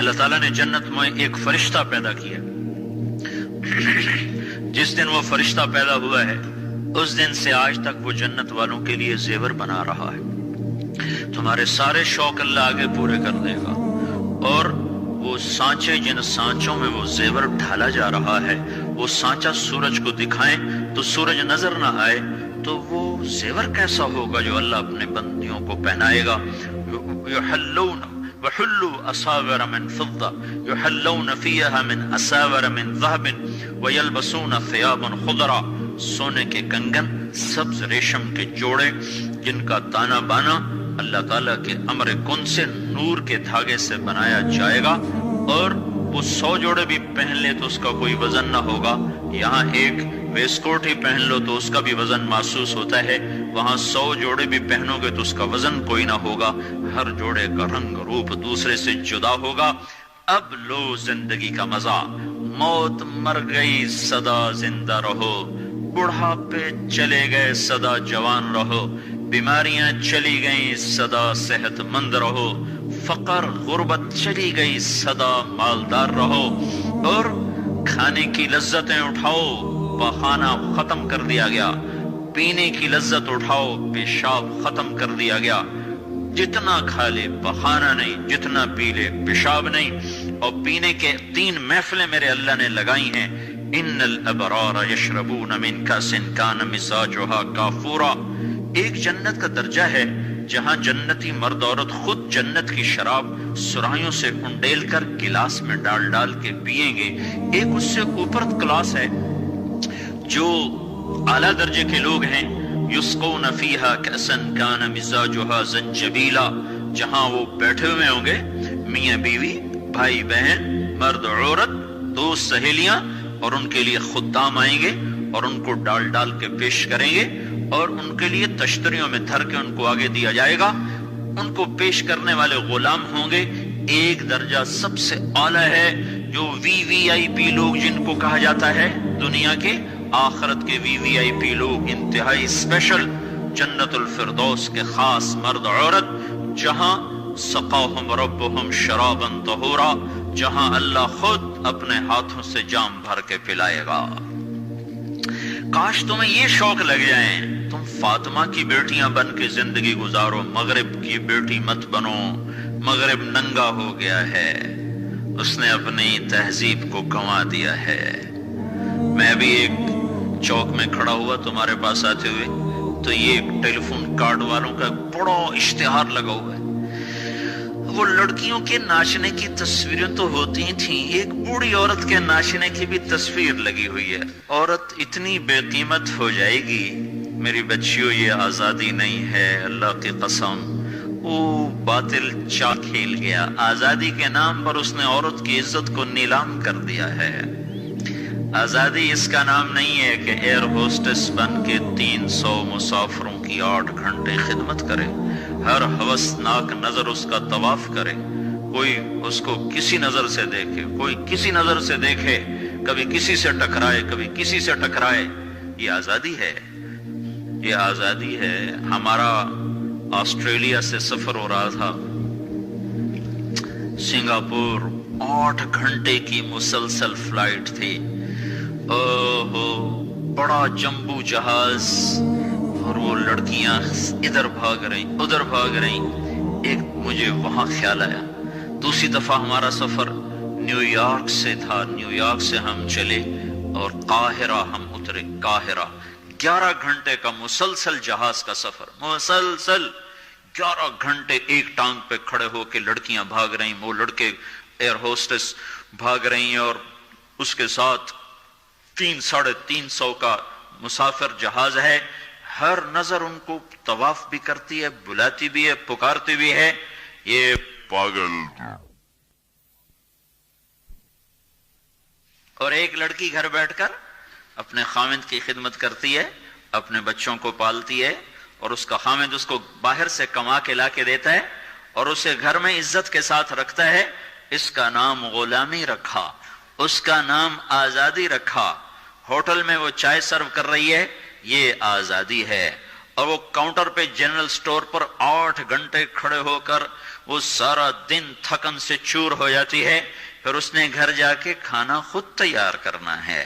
اللہ تعالیٰ نے جنت میں ایک فرشتہ پیدا کیا. جس دن وہ فرشتہ پیدا ہوا ہے اس دن سے آج تک وہ جنت والوں کے لیے زیور بنا رہا ہے. تمہارے سارے شوق اللہ آگے پورے کر دے گا. اور وہ سانچے جن سانچوں میں وہ زیور ڈھالا جا رہا ہے، وہ سانچا سورج کو دکھائیں تو سورج نظر نہ آئے تو وہ زیور کیسا ہوگا جو اللہ اپنے بندیوں کو پہنائے گا. یحلون وحلوا اساور من فضة يحلون فيها من اساور من ذهب ويلبسون ثيابا خضرا. سونے کے کنگن، سبز ریشم کے جوڑے جن کا تانا بانا اللہ تعالیٰ کے امر کن سے نور کے دھاگے سے بنایا جائے گا. اور وہ 100 جوڑے بھی پہن لے تو اس کا کوئی وزن نہ ہوگا. یہاں ایک ویسٹ کوٹ ہی پہن لو تو اس کا بھی وزن محسوس ہوتا ہے، وہاں 100 جوڑے بھی پہنو گے تو اس کا وزن کوئی نہ ہوگا. ہر جوڑے کا رنگ روپ دوسرے سے جدا ہوگا. اب لو زندگی کا مزہ. موت مر گئی سدا زندہ رہو، بڑھاپے چلے گئے سدا جوان رہو، بیماریاں چلی گئیں سدا صحت مند رہو، فقر غربت چلی گئی سدا مالدار رہو. اور کھانے کی لذتیں اٹھاؤ، پخانا ختم کر دیا گیا. پینے کی لذت اٹھاؤ، پیشاب ختم کر دیا گیا. جتنا کھا لے پخانا نہیں، جتنا پی لے پیشاب نہیں. اور پینے کے 3 محفلیں میرے اللہ نے لگائی ہیں. ان الابرار یشربون من کاس کان مزاجها کافورا. ایک جنت کا درجہ ہے جہاں جنتی مرد عورت خود جنت کی شراب سرائیوں سے انڈیل کر گلاس میں ڈال ڈال کے پیئیں گے. ایک اس سے اوپر کلاس ہے جو اعلیٰ درجے کے لوگ ہیں. یسقون فیہا کأسا کان مزاجها زنجبیلا. جہاں وہ بیٹھے ہوئے ہوں گے، میاں بیوی، بھائی بہن، مرد عورت، دوست سہیلیاں، اور ان کے لیے خدام آئیں گے اور ان کو ڈال ڈال کے پیش کریں گے اور ان کے لیے تشتریوں میں دھر کے ان کو آگے دیا جائے گا. ان کو پیش کرنے والے غلام ہوں گے. ایک درجہ سب سے اعلیٰ ہے جو VVIP لوگ جن کو کہا جاتا ہے دنیا کے، آخرت کے VVIP لوگ انتہائی اسپیشل، جنت الفردوس کے خاص مرد عورت، جہاں سقاہم ربہم شرابا طہورا، جہاں اللہ خود اپنے ہاتھوں سے جام بھر کے پلائے گا. کاش تمہیں یہ شوق لگ جائیں، تم فاطمہ کی بیٹیاں بن کے زندگی گزارو. مغرب کی بیٹی مت بنو. مغرب ننگا ہو گیا ہے، اس نے اپنی تہذیب کو گنوا دیا ہے. میں ابھی ایک چوک میں کھڑا ہوا تمہارے پاس آتے ہوئے تو یہ ٹیلی فون کارڈ والوں کا بڑا اشتہار لگا ہوا ہے. وہ لڑکیوں کے ناچنے کی تصویریں تو ہوتی تھیں، ایک بوڑھی عورت کے ناچنے کی بھی تصویر لگی ہوئی ہے. عورت اتنی بے قیمت ہو جائے گی. میری بچیوں، یہ آزادی نہیں ہے، اللہ کی قسم. وہ باطل چال کھیل گیا. آزادی کے نام پر اس نے عورت کی عزت کو نیلام کر دیا ہے. آزادی اس کا نام نہیں ہے کہ ایئر ہوسٹس بن کے 300 مسافروں کی 8 گھنٹے خدمت کرے، ہر ہوسناک نظر اس کا طواف کرے، کوئی اس کو کسی نظر سے دیکھے، کوئی کسی نظر سے دیکھے، کبھی کسی سے ٹکرائے، کبھی کسی سے ٹکرائے. یہ آزادی ہے، یہ آزادی ہے. ہمارا آسٹریلیا سے سفر ہو رہا تھا، سنگاپور 8 گھنٹے کی مسلسل فلائٹ تھی. بڑا جمبو جہاز، اور وہ لڑکیاں ادھر بھاگ رہی ادھر بھاگ رہی. ایک مجھے وہاں خیال آیا. دوسری دفعہ ہمارا سفر نیو یارک سے تھا. نیو یارک سے ہم چلے اور قاہرہ ہم اترے. قاہرہ 11 گھنٹے کا مسلسل جہاز کا سفر، مسلسل 11 گھنٹے ایک ٹانگ پہ کھڑے ہو کے لڑکیاں بھاگ رہی، وہ لڑکے ایئر ہوسٹس بھاگ رہی ہیں، اور اس کے ساتھ 300-350 کا مسافر جہاز ہے. ہر نظر ان کو طواف بھی کرتی ہے، بلاتی بھی ہے، پکارتی بھی ہے، یہ پاگل. اور ایک لڑکی گھر بیٹھ کر اپنے خاوند کی خدمت کرتی ہے، اپنے بچوں کو پالتی ہے، اور اس کا خاوند اس کو باہر سے کما کے لا کے دیتا ہے اور اسے گھر میں عزت کے ساتھ رکھتا ہے. اس کا نام غلامی رکھا، اس کا نام آزادی رکھا. ہوٹل میں وہ چائے سرو کر رہی ہے، یہ آزادی ہے. اور وہ کاؤنٹر پہ جنرل سٹور پر 8 گھنٹے کھڑے ہو کر وہ سارا دن تھکن سے چور ہو جاتی ہے، پھر اس نے گھر جا کے کھانا خود تیار کرنا ہے.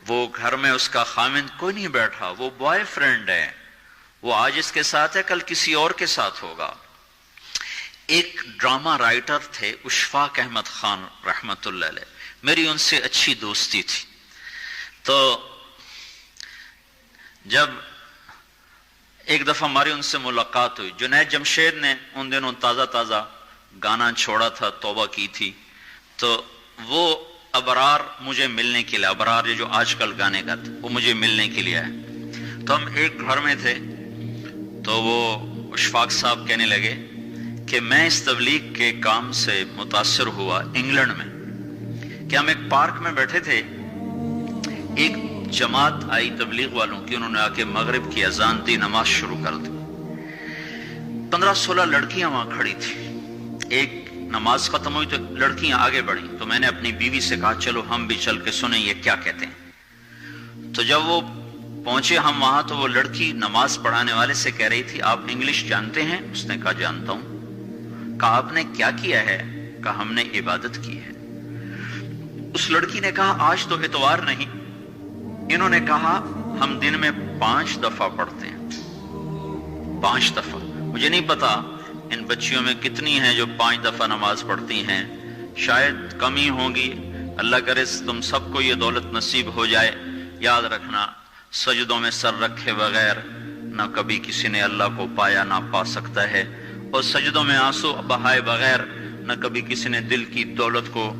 وہ گھر میں اس کا خامند کوئی نہیں بیٹھا، وہ بوائے فرینڈ ہے، وہ آج اس کے ساتھ ہے، کل کسی اور کے ساتھ ہوگا. ایک ڈرامہ رائٹر تھے اشفاق احمد خان رحمت اللہ علیہ، میری ان سے اچھی دوستی تھی. تو جب ایک دفعہ ہماری ان سے ملاقات ہوئی، جنید جمشید نے ان دنوں تازہ تازہ گانا چھوڑا تھا، توبہ کی تھی، تو وہ ابرار مجھے ملنے کے لیے، ابرار یہ جو آج کل گانے گاتے وہ مجھے ملنے کے لیے آئے. تو ہم ایک گھر میں تھے، تو وہ اشفاق صاحب کہنے لگے کہ میں اس تبلیغ کے کام سے متاثر ہوا انگلینڈ میں، کہ ہم ایک پارک میں بیٹھے تھے، ایک جماعت آئی تبلیغ والوں کی، انہوں نے آ کے مغرب کی اذان دی، نماز شروع کر دی. 15-16 لڑکیاں وہاں کھڑی تھی. ایک نماز ختم ہوئی تو لڑکیاں آگے بڑھیں، تو میں نے اپنی بیوی سے کہا چلو ہم بھی چل کے سنیں یہ کیا کہتے ہیں. تو جب وہ پہنچے ہم وہاں، تو وہ لڑکی نماز پڑھانے والے سے کہہ رہی تھی آپ انگلش جانتے ہیں؟ اس نے کہا جانتا ہوں. کہا آپ نے کیا کیا ہے؟ کہا ہم نے عبادت کی ہے. اس لڑکی نے کہا آج تو اتوار نہیں. انہوں نے کہا ہم دن میں 5 دفعہ پڑھتے ہیں. 5 دفعہ. مجھے نہیں پتا ان بچیوں میں کتنی ہیں جو 5 دفعہ نماز پڑھتی ہیں، شاید کم ہی ہوں گی. اللہ کرے تم سب کو یہ دولت نصیب ہو جائے. یاد رکھنا سجدوں میں سر رکھے بغیر نہ کبھی کسی نے اللہ کو پایا نہ پا سکتا ہے، اور سجدوں میں آنسو بہائے بغیر نہ کبھی کسی نے دل کی دولت کو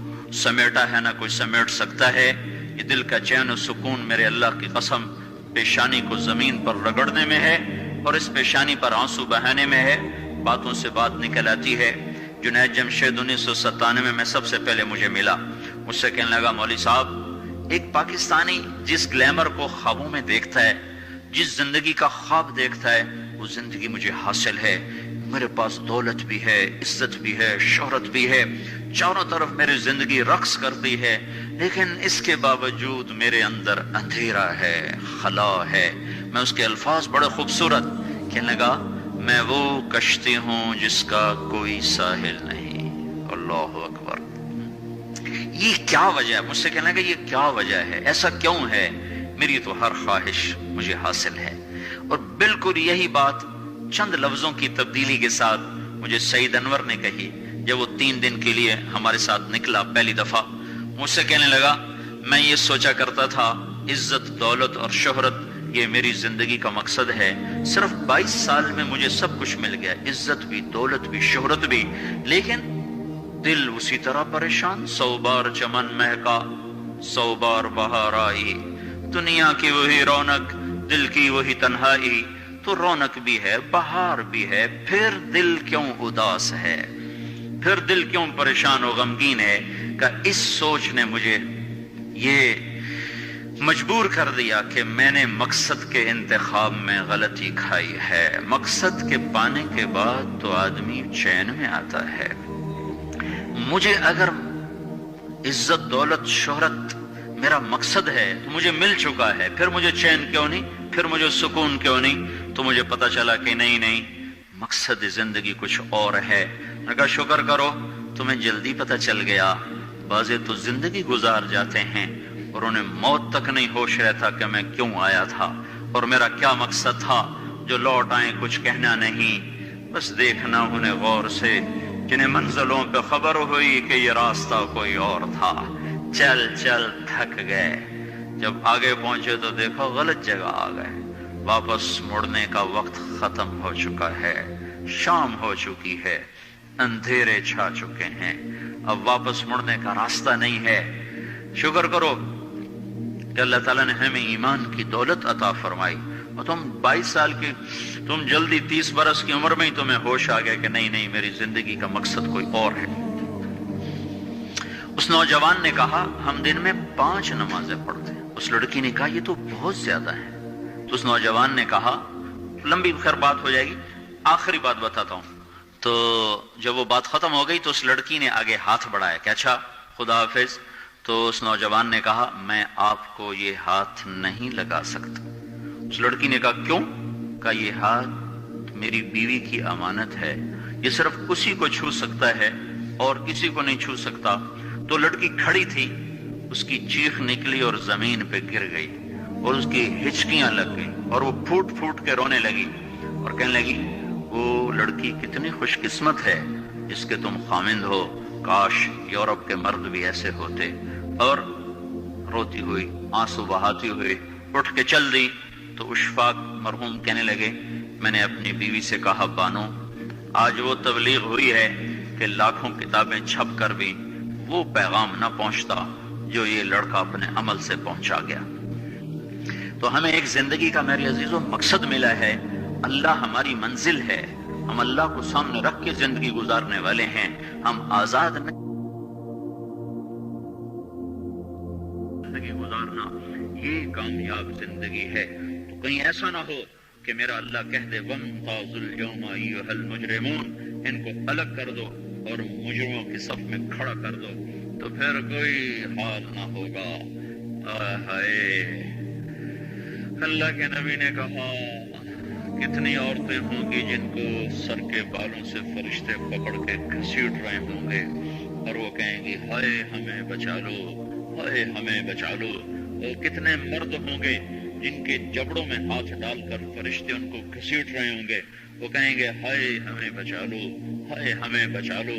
سمیٹا ہے نہ کوئی سمیٹ سکتا ہے. یہ دل کا چین و سکون میرے اللہ کی قسم پیشانی کو زمین پر رگڑنے میں ہے، اور اس پیشانی پر آنسو بہانے میں ہے. باتوں سے بات نکل آتی ہے. جنید جمشید 1997 میں سب سے پہلے مجھے ملا. مجھ سے کہنے لگا مولوی صاحب ایک پاکستانی جس گلیمر کو خوابوں میں دیکھتا ہے، جس زندگی کا خواب دیکھتا ہے، وہ زندگی مجھے حاصل ہے. میرے پاس دولت بھی ہے، عزت بھی ہے، شہرت بھی ہے، چاروں طرف میری زندگی رقص کرتی ہے، لیکن اس کے باوجود میرے اندر اندھیرا ہے، خلا ہے. میں اس کے الفاظ بڑے خوبصورت. کہنے لگا میں وہ کشتی ہوں جس کا کوئی ساحل نہیں. اللہ اکبر. یہ کیا وجہ ہے؟ مجھ سے کہنے لگا یہ کیا وجہ ہے، ایسا کیوں ہے؟ میری تو ہر خواہش مجھے حاصل ہے. اور بالکل یہی بات چند لفظوں کی تبدیلی کے ساتھ مجھے سعید انور نے کہی جب وہ 3 دن کے لیے ہمارے ساتھ نکلا پہلی دفعہ. مجھ سے کہنے لگا میں یہ سوچا کرتا تھا عزت، دولت اور شہرت یہ میری زندگی کا مقصد ہے. صرف 22 سال میں مجھے سب کچھ مل گیا، عزت بھی، دولت بھی، شہرت بھی، لیکن دل اسی طرح پریشان. 100 بار چمن مہکا، 100 بار بہار آئی، دنیا کی وہی رونق، دل کی وہی تنہائی. تو رونق بھی ہے، بہار بھی ہے، پھر دل کیوں اداس ہے، پھر دل کیوں پریشان و غمگین ہے؟ کہ اس سوچ نے مجھے یہ مجبور کر دیا کہ میں نے مقصد کے انتخاب میں غلطی کھائی ہے. مقصد کے پانے کے بعد تو آدمی چین میں آتا ہے. مجھے اگر عزت، دولت، شہرت میرا مقصد ہے تو مجھے مل چکا ہے، پھر مجھے چین کیوں نہیں، پھر مجھے سکون کیوں نہیں؟ تو مجھے پتا چلا کہ نہیں، مقصد زندگی کچھ اور ہے. میں کہا شکر کرو تمہیں جلدی پتا چل گیا. بعضے تو زندگی گزار جاتے ہیں اور انہیں موت تک نہیں ہوش رہتا کہ میں کیوں آیا تھا اور میرا کیا مقصد تھا. جو لوٹ آئیں کچھ کہنا نہیں، بس دیکھنا انہیں غور سے، جنہیں منزلوں پہ خبر ہوئی کہ یہ راستہ کوئی اور تھا. چل چل تھک گئے، جب آگے پہنچے تو دیکھو غلط جگہ آ گئے. واپس مڑنے کا وقت ختم ہو چکا ہے، شام ہو چکی ہے، اندھیرے چھا چکے ہیں، اب واپس مڑنے کا راستہ نہیں ہے. شکر کرو کہ اللہ تعالیٰ نے ہمیں ایمان کی دولت عطا فرمائی، اور تم 22 سال کی، تم جلدی 30 برس کی عمر میں ہی تمہیں ہوش آ گیا کہ نہیں میری زندگی کا مقصد کوئی اور ہے. اس نوجوان نے کہا ہم دن میں 5 نمازیں پڑھتے ہیں. اس لڑکی نے کہا یہ تو بہت زیادہ ہے. تو اس نوجوان نے کہا، لمبی خیر بات ہو جائے گی، آخری بات بتاتا ہوں. تو جب وہ بات ختم ہو گئی تو اس لڑکی نے آگے ہاتھ بڑھایا کہ اچھا خدا حافظ. تو اس نوجوان نے کہا میں آپ کو یہ ہاتھ نہیں لگا سکتا. اس لڑکی نے کہا کیوں؟ کا یہ ہاتھ میری بیوی کی امانت ہے، یہ صرف اسی کو چھو سکتا ہے اور کسی کو نہیں چھو سکتا۔ تو لڑکی کھڑی تھی، اس کی چیخ نکلی اور زمین پہ گر گئی اور اس کی ہچکیاں لگ گئی اور وہ پھوٹ پھوٹ کے رونے لگی اور کہنے لگی وہ لڑکی کتنی خوش قسمت ہے جس کے تم خامند ہو، کاش یورپ کے مرد بھی ایسے ہوتے۔ اور روتی ہوئی، آنسو بہاتی ہوئی اٹھ کے چل دی۔ تو اشفاق مرحوم کہنے لگے میں نے اپنی بیوی سے کہا بانو آج وہ تبلیغ ہوئی ہے کہ لاکھوں کتابیں چھپ کر بھی وہ پیغام نہ پہنچتا جو یہ لڑکا اپنے عمل سے پہنچا گیا۔ تو ہمیں ایک زندگی کا میرے عزیزوں مقصد ملا ہے، اللہ ہماری منزل ہے، ہم اللہ کو سامنے رکھ کے زندگی گزارنے والے ہیں، ہم آزاد نہیں زندگی گزارنا یہ کامیاب زندگی ہے۔ تو کہیں ایسا نہ ہو کہ میرا اللہ کہہ دے وَامْتَازُوا الْيَوْمَ أَيُّهَا الْمُجْرِمُونَ، ان کو الگ کر دو اور مجرموں کی صف میں کھڑا کر دو، تو پھر کوئی حال نہ ہوگا۔ ہائے، اللہ کے نبی نے کہا کتنی عورتیں ہوں گی جن کو سر کے بالوں سے فرشتے پکڑ کے گھسیٹ رہے ہوں گے اور وہ کہیں گی ہائے ہمیں بچا لو، ہائے ہمیں بچا لو۔ اور کتنے مرد ہوں گے جن کے جبڑوں میں ہاتھ ڈال کر فرشتے ان کو گھسیٹ رہے ہوں گے، وہ کہیں گے ہائے ہمیں بچا لو، ہائے ہمیں بچا لو۔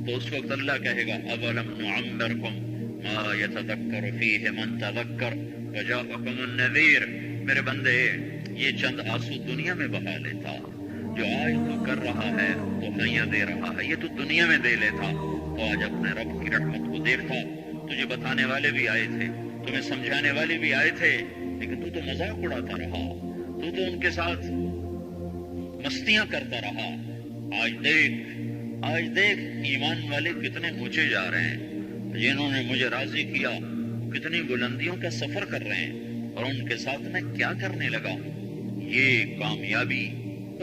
تو اس وقت اللہ کہے گا اولم نعمرکم ما یتذکر فیہ من تذکر وجاءکم النذیر، میرے بندے یہ چند آنسو دنیا میں بہا لیتا، جو آج تو کر رہا ہے تو ہیاں دے رہا ہے، یہ تو دنیا میں دے لیتا تو آج اپنے رب کی رحمت کو دیکھتا۔ تجھے بتانے والے بھی آئے تھے، تمہیں سمجھانے والے بھی آئے تھے، لیکن تو مذاق اڑاتا رہا، تو ان کے ساتھ مستیاں کرتا رہا۔ آج دیکھ ایمان والے کتنے اونچے جا رہے ہیں، جنہوں نے مجھے راضی کیا کتنی بلندیوں کا سفر کر رہے ہیں، اور ان کے ساتھ میں کیا کرنے لگا۔ یہ کامیابی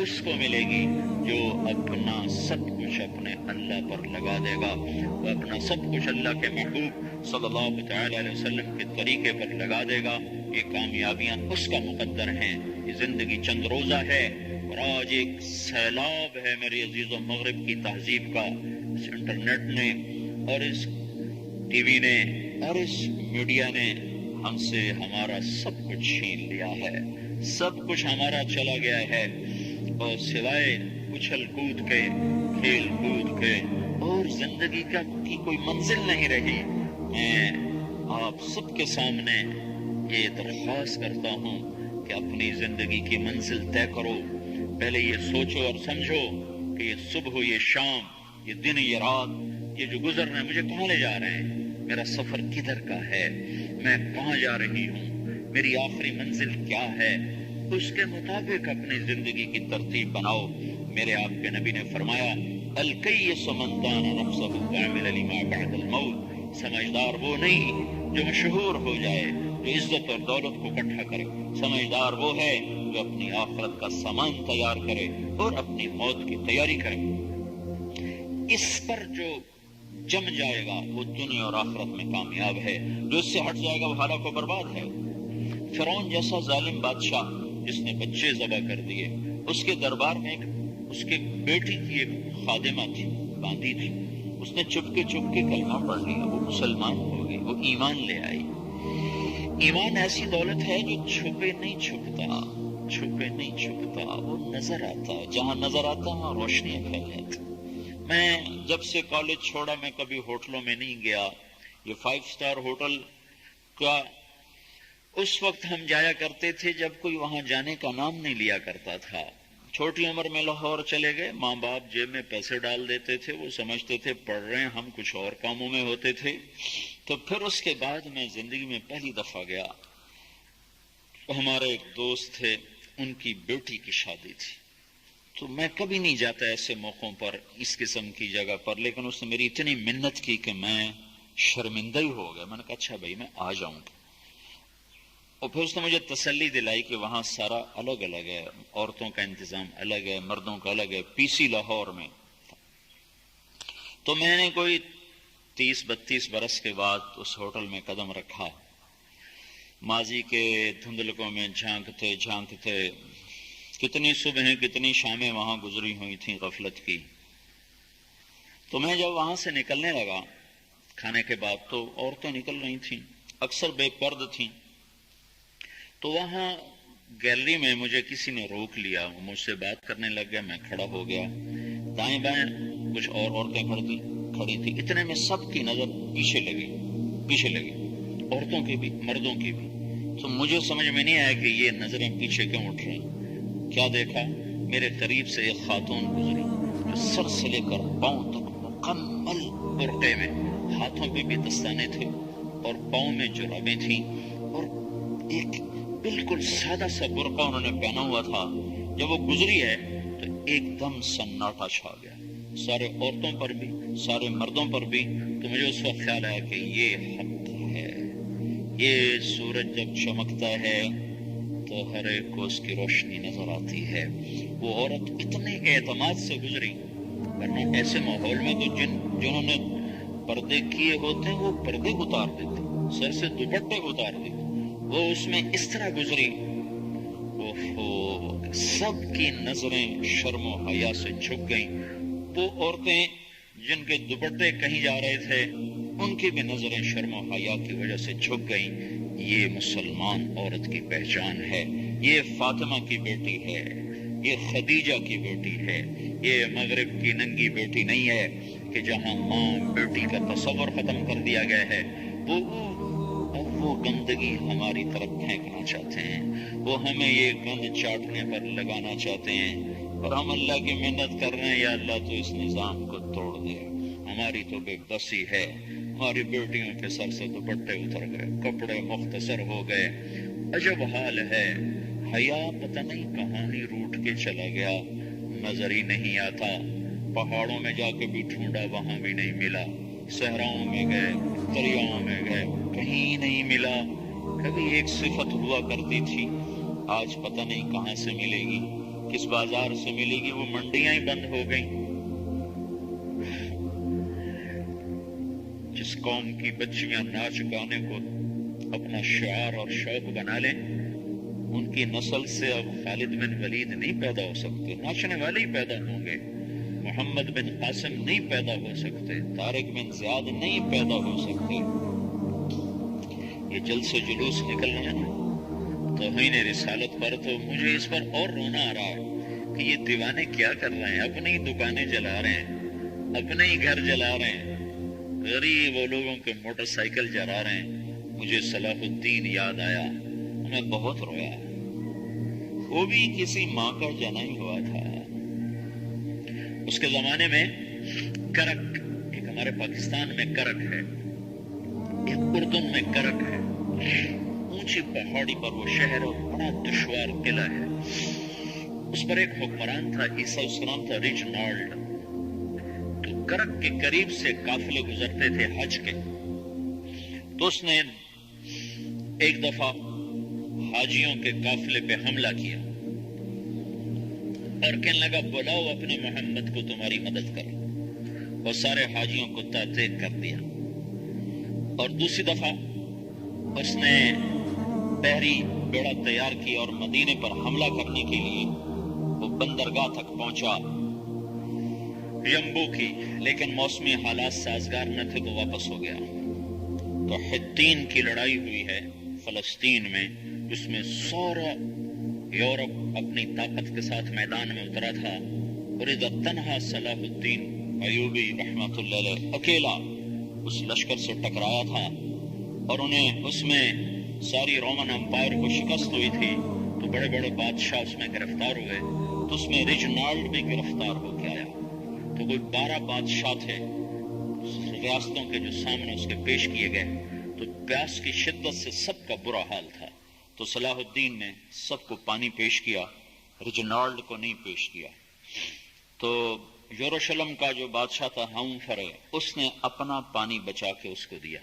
اس کو ملے گی جو اپنا سب کچھ اپنے اللہ پر لگا دے گا، وہ اپنا سب کچھ اللہ کے محبوب صلی اللہ تعالی علیہ وسلم کے طریقے پر لگا دے گا۔ یہ کامیابیاں اس کا مقدر ہیں۔ یہ زندگی چند روزہ ہے اور آج ایک سیلاب ہے میری عزیزوں مغرب کی تہذیب کا، اس انٹرنیٹ نے اور اس ٹی وی نے اور اس میڈیا نے ہم سے ہمارا سب کچھ چھین لیا ہے، سب کچھ ہمارا چلا گیا ہے، اور سوائے اچھل کود کے، کھیل کود کے اور زندگی کی کوئی منزل نہیں رہی۔ میں آپ سب کے سامنے یہ درخواست کرتا ہوں کہ اپنی زندگی کی منزل طے کرو۔ پہلے یہ سوچو اور سمجھو کہ یہ صبح، یہ شام، یہ دن، یہ رات، یہ جو گزر رہے ہیں مجھے کہاں لے جا رہے ہیں، میرا سفر کدھر کا ہے، میں کہاں جا رہی ہوں، میری آخری منزل کیا ہے، اس کے مطابق اپنی زندگی کی ترتیب بناؤ۔ میرے آپ کے نبی نے فرمایا الکیس من دان نفسہ وعمل لما بعد الموت، سمجھدار وہ نہیں جو مشہور ہو جائے، جو عزت اور دولت کو اکٹھا کرے، سمجھدار وہ ہے جو اپنی آخرت کا سامان تیار کرے اور اپنی موت کی تیاری کرے۔ اس پر جو جم جائے گا وہ دنیا اور آخرت میں کامیاب ہے، جو اس سے ہٹ جائے گا وہ ہلاک و برباد ہے۔ فرعون جیسا ظالم بادشاہ جس نے بچے ذبح کر دیے، اس کے دربار میں اس کے بیٹی کی ایک خادمہ تھی، باندھی تھی، اس نے چپکے کلمہ پڑھ لیا، وہ مسلمان ہو گئی، وہ ایمان لے آئی۔ ایمان ایسی دولت ہے جو چھپے نہیں چھپتا، وہ نظر آتا ہے، جہاں نظر آتا ہے وہاں روشنیاں پھیل جاتی۔ میں جب سے کالج چھوڑا میں کبھی ہوٹلوں میں نہیں گیا، یہ 5 اسٹار ہوٹل کا اس وقت ہم جایا کرتے تھے جب کوئی وہاں جانے کا نام نہیں لیا کرتا تھا۔ چھوٹی عمر میں لاہور چلے گئے، ماں باپ جیب میں پیسے ڈال دیتے تھے، وہ سمجھتے تھے پڑھ رہے ہیں، ہم کچھ اور کاموں میں ہوتے تھے۔ تو پھر اس کے بعد میں زندگی میں پہلی دفعہ گیا، ہمارے ایک دوست تھے، ان کی بیٹی کی شادی تھی، تو میں کبھی نہیں جاتا ایسے موقعوں پر اس قسم کی جگہ پر، لیکن اس نے میری اتنی منت کی کہ میں شرمندہ ہی ہو گیا۔ میں نے کہا اچھا بھائی میں آ جاؤں گا، اور پھر اس نے مجھے تسلی دلائی کہ وہاں سارا الگ الگ ہے، عورتوں کا انتظام الگ ہے، مردوں کا الگ ہے، پی سی لاہور میں۔ تو میں نے کوئی 30-32 برس کے بعد اس ہوٹل میں قدم رکھا، ماضی کے دھندلکوں میں جھانکتے کتنی صبحیں کتنی شامیں وہاں گزری ہوئی تھیں غفلت کی. تو میں جب وہاں سے نکلنے لگا کھانے کے بعد تو عورتیں نکل رہی تھیں، اکثر بے پرد تھیں. تو وہاں گیلری میں مجھے کسی نے روک لیا، مجھ سے بات کرنے لگ گیا. میں کھڑا ہو گیا، دائیں بائیں کچھ اور عورتیں کھڑی تھی. اتنے میں سب کی نظر پیچھے لگی، عورتوں کی بھی مردوں کی بھی. تو مجھے سمجھ میں نہیں آیا کہ یہ نظریں پیچھے کیوں اٹھ رہی. کیا دیکھا، میرے قریب سے ایک خاتون گزری جو سر سے لے کر پاؤں تک مکمل برقعے میں، ہاتھوں پہ بھی دستانے تھے اور پاؤں میں جرابیں تھیں، اور ایک بالکل سادہ سا برقع انہوں نے پہنا ہوا تھا. جب وہ گزری ہے تو ایک دم سناٹا چھا گیا، سارے عورتوں پر بھی سارے مردوں پر بھی. تو مجھے اس وقت خیال آیا کہ یہ حق ہے. یہ سورج جب چمکتا ہے تو ہر ایک کو اس کی روشنی نظر آتی ہے. وہ عورت اتنے اعتماد سے گزری، ورنہ ایسے ماحول میں تو جنہوں نے پردے کیے ہوتے ہیں وہ پردے اتار دیتے، سر سے دوپٹے اتار دیتے. وہ اس میں اس طرح گزری، سب کی نظریں شرم و حیا سے جھک گئیں. وہ عورتیں جن کے دوپٹے کہیں جا رہے تھے ان کی بھی نظریں شرم و حیا کی وجہ سے جھک گئیں. یہ مسلمان عورت کی پہچان ہے، یہ فاطمہ کی بیٹی ہے، یہ خدیجہ کی بیٹی ہے. یہ مغرب کی ننگی بیٹی نہیں ہے کہ جہاں ماں بیٹی کا تصور ختم کر دیا گیا ہے. وہ گندگی ہماری طرف پھینکنا چاہتے ہیں، وہ ہمیں یہ گند چاٹنے پر لگانا چاہتے ہیں، اور ہم اللہ کی محنت کر رہے ہیں یا اللہ تو اس نظام کو توڑ دے. ہماری تو بے بسی ہے، ہماری بیٹیوں کے سر سے دوپٹے اتر گئے، کپڑے مختصر ہو گئے. عجب حال ہے، حیا پتہ نہیں کہاں ہی روٹ کے چلا گیا، نظر ہی نہیں آتا. پہاڑوں میں جا کے بھی ڈھونڈا، وہاں بھی نہیں ملا. صحراؤں میں گئے، دریاؤں میں گئے، کہیں نہیں ملا. کبھی ایک صفت ہوا کرتی تھی، آج پتہ نہیں کہاں سے ملے گی، کس بازار سے ملے گی. وہ منڈیاں ہی بند ہو گئیں. جس قوم کی بچیاں ناچ گانے کو اپنا شعار اور شوق بنا لیں، ان کی نسل سے اب خالد بن ولید نہیں پیدا ہو سکتے، ناچنے والے ہی پیدا ہوں گے. محمد بن قاسم نہیں پیدا ہو سکتے، طارق بن زیاد نہیں پیدا ہو سکتے. یہ جلسے جلوس نکل رہے ہیں نا توہین رسالت پر، تو مجھے اس پر اور رونا آ رہا ہے کہ یہ دیوانے کیا کر رہے ہیں. اپنی دکانیں جلا رہے ہیں، اپنے ہی گھر جلا رہے ہیں، غریب وہ لوگوں کے موٹر سائیکل جلا رہے ہیں. مجھے صلاح الدین یاد آیا، میں بہت رویا. وہ بھی کسی ماں کا جنا ہی ہوا تھا. اس کے زمانے میں کرک، ایک ہمارے پاکستان میں کرک ہے، ایک اردن میں کرک ہے. اونچی پہاڑی پر وہ شہر اور بڑا دشوار قلعہ ہے. اس پر ایک حکمران تھا عیسیٰ، اس کا نام تھا ریجنالڈ. تو کرک کے قریب سے قافلے گزرتے تھے حج کے. تو اس نے ایک دفعہ حاجیوں کے قافلے پہ حملہ کیا اور کہنے لگا بلاؤ اپنے محمد کو تمہاری مدد کرو، اور سارے حاجیوں کو تعطیق کر دیا. اور دوسری دفعہ اس نے بحری بیڑا تیار کیا اور مدینے پر حملہ کرنے کے لیے وہ بندرگاہ تک پہنچا ینبو کی، لیکن موسمی حالات سازگار نہ تھے تو واپس ہو گیا. تو حطین کی لڑائی ہوئی ہے فلسطین میں، جس میں سارا یورپ اپنی طاقت کے ساتھ میدان میں اترا تھا، اور ادھر تنہا صلاح الدین ایوبی رحمۃ اللہ علیہ اکیلا اس لشکر سے ٹکرایا تھا، اور انہیں اس میں ساری رومن امپائر کو شکست ہوئی تھی. تو بڑے بڑے بادشاہ اس میں گرفتار ہوئے. تو اس میں ریجنالڈ بھی گرفتار ہو کے آیا. تو کوئی 12 بادشاہ تھے ریاستوں کے جو سامنے اس کے پیش کیے گئے. تو پیاس کی شدت سے سب کا برا حال تھا. تو صلاح الدین نے سب کو پانی پیش کیا، ریجنالڈ کو نہیں پیش کیا. تو یروشلم کا جو بادشاہ تھا ہمفرے، اس نے اپنا پانی بچا کے اس کو دیا.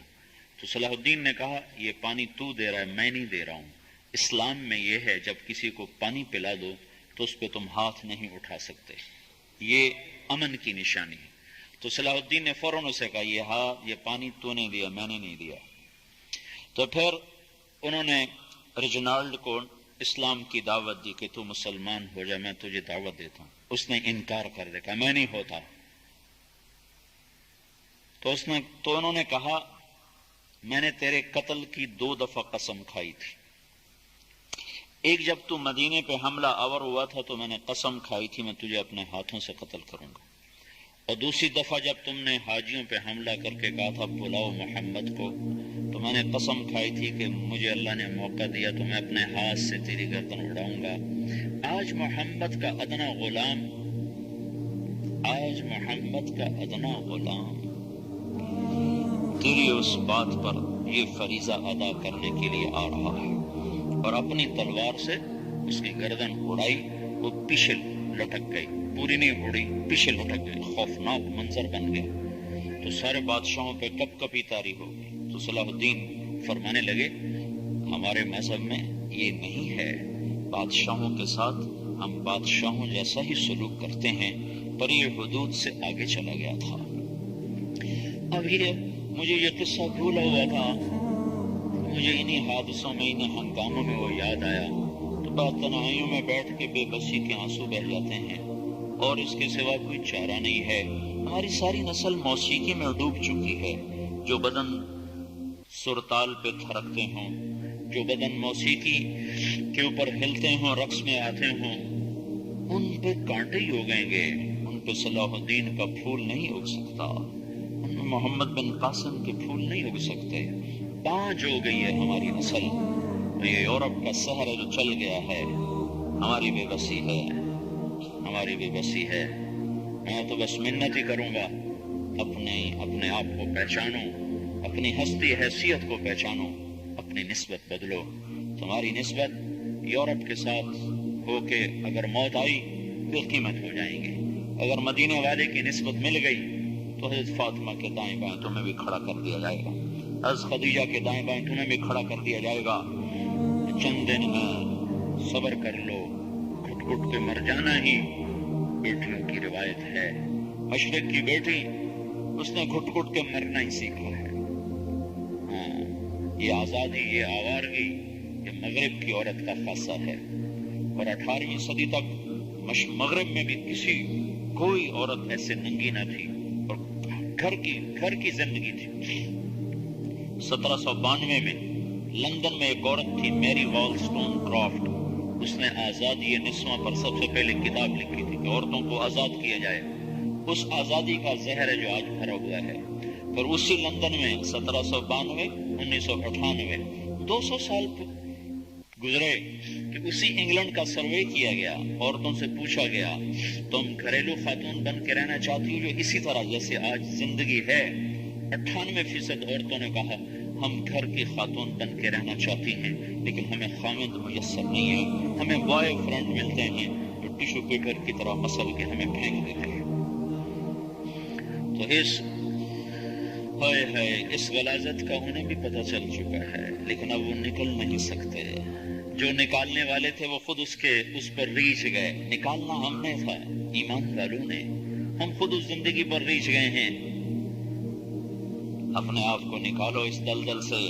تو صلاح الدین نے کہا یہ پانی تو دے رہا ہے، میں نہیں دے رہا ہوں. اسلام میں یہ ہے جب کسی کو پانی پلا دو تو اس پہ تم ہاتھ نہیں اٹھا سکتے، یہ امن کی نشانی ہے. تو صلاح الدین نے فوراً اسے کہا یہ پانی تو نے دیا، میں نے نہیں دیا. تو پھر انہوں نے ریجنالڈ کو اسلام کی دعوت دی کہ تو مسلمان ہو جا، میں تجھے دعوت دیتا ہوں، اس نے انکار کر دیا، میں نہیں ہوتا۔ تو انہوں نے کہا میں نے تیرے قتل کی 2 دفعہ قسم کھائی تھی، ایک جب تو مدینے پہ حملہ آور ہوا تھا تو میں نے قسم کھائی تھی میں تجھے اپنے ہاتھوں سے قتل کروں گا، اور دوسری دفعہ جب تم نے حاجیوں پہ حملہ کر کے کہا تھا بلاؤ محمد کو، تو میں نے قسم کھائی تھی کہ مجھے اللہ نے موقع دیا تو میں اپنے ہاتھ سے تیری گردن اڑاؤں گا۔ آج محمد کا ادنا غلام تیری اس بات پر یہ فریضہ ادا کرنے کے لیے آ رہا ہے، اور اپنی تلوار سے اس کی گردن اڑائی، وہ پیچھے لٹک گئی، پوری نہیں اڑی، پیچھے لٹک گئی، خوفناک منظر بن گیا۔ تو سارے بادشاہوں پہ کپ کپی طاری ہو گئی۔ تو صلاح الدین فرمانے لگے ہمارے مذہب میں یہ نہیں ہے، بادشاہوں کے ساتھ ہم بادشاہوں جیسا ہی سلوک کرتے ہیں، پر یہ حدود سے آگے چلا گیا تھا۔ اب مجھے یہ قصہ بھولا ہوا تھا، مجھے انہی حادثوں میں، انہی ہنگاموں میں وہ یاد آیا، تو بعد تنہائیوں میں بیٹھ کے بے بسی کے آنسو بہ جاتے ہیں، اور اس کے سوا کوئی چارہ نہیں ہے۔ ہماری ساری نسل موسیقی میں ڈوب چکی ہے، جو بدن سرتال پہ تھرکتے ہوں، جو بدن موسیقی کے اوپر ہلتے ہوں، رقص میں آتے ہوں، ان پہ کانٹے ہی اگیں گے، ان پہ صلاح الدین کا پھول نہیں اگ سکتا، ان میں محمد بن قاسم کے پھول نہیں اگ سکتے۔ پانچ ہو گئی ہے ہماری نسل، یہ یورپ کا سحر ہے جو چل گیا ہے، ہماری بے بسی ہے، ہماری بے بسی ہے۔ میں تو بس منت ہی کروں گا، اپنے آپ کو پہچانو، اپنی ہستی حیثیت کو پہچانو، اپنی نسبت بدلو۔ تمہاری نسبت یورپ کے ساتھ ہو کے اگر موت آئی بے قیمت ہو جائیں گے، اگر مدینے والے کی نسبت مل گئی تو حضرت فاطمہ کے دائیں بائیں تمہیں بھی کھڑا کر دیا جائے گا، حضرت خدیجہ کے دائیں بائیں تمہیں بھی کھڑا کر دیا جائے گا۔ چند دن میں صبر کر لو، گھٹ گھٹ کے مر جانا ہی بیٹیوں کی روایت ہے۔ مشرق کی بیٹی اس نے گھٹ گھٹ کے مرنا ہی سیکھا ہے۔ ہاں، یہ آزادی، یہ آوارگی، یہ مغرب کی عورت کا خاصہ ہے، اور 18ویں صدی تک مغرب میں بھی کوئی عورت ایسے ننگی نہ تھی، اور گھر کی زندگی تھی۔ 1792 میں لندن میں ایک عورت تھی میری والسٹون کرافٹ، اس نے آزادی نسواں پر سب سے پہلے کتاب لکھی تھی کہ عورتوں کو آزاد کیا جائے۔ اس آزادی کا زہر ہے جو آج بھرا ہوا ہے۔ پھر اسی لندن میں 1792 1998 200 سال گزرے کہ اسی انگلینڈ کا سروے کیا گیا، عورتوں سے پوچھا گیا تم گھریلو خاتون بن کے رہنا چاہتی ہو جو اسی طرح جیسے آج زندگی ہے؟ 98% عورتوں نے کہا ہم گھر کی خاتون بن کے رہنا چاہتی ہیں، لیکن ہمیں خاوند میسر نہیں ہے، ہمیں بوائے فرینڈ ملتے ہیں جو ٹیشو پیپر کی طرح مسل کے ہمیں پھینک دیتے ہیں۔ تو اس غلاظت کا انہیں بھی پتہ چل چکا ہے، لیکن اب وہ نکل نہیں سکتے۔ جو نکالنے والے تھے وہ خود اس پر ریچھ گئے۔ نکالنا ہم نے تھا، ایمان والوں نے، ہم خود اس زندگی پر ریچھ گئے ہیں۔ اپنے آپ کو نکالو اس دلدل سے۔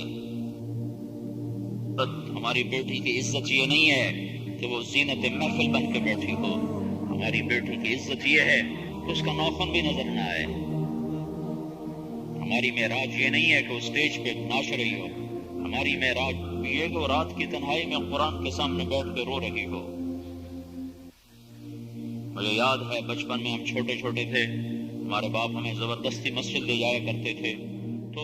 ہماری بیٹی کی عزت یہ نہیں ہے کہ وہ زینت محفل بن کے بیٹھی ہو، ہماری بیٹی کی عزت یہ ہے کہ اس کا ناخن بھی نظر نہ آئے۔ ہماری معراج یہ نہیں ہے کہ وہ اسٹیج پہ ناچ رہی ہو، ہماری معراج یہ کہ وہ رات کی تنہائی میں قرآن کے سامنے بیٹھ کے رو رہی ہو۔ مجھے یاد ہے بچپن میں ہم چھوٹے چھوٹے تھے، ہمارے باپ ہمیں زبردستی مسجد لے جایا کرتے تھے، تو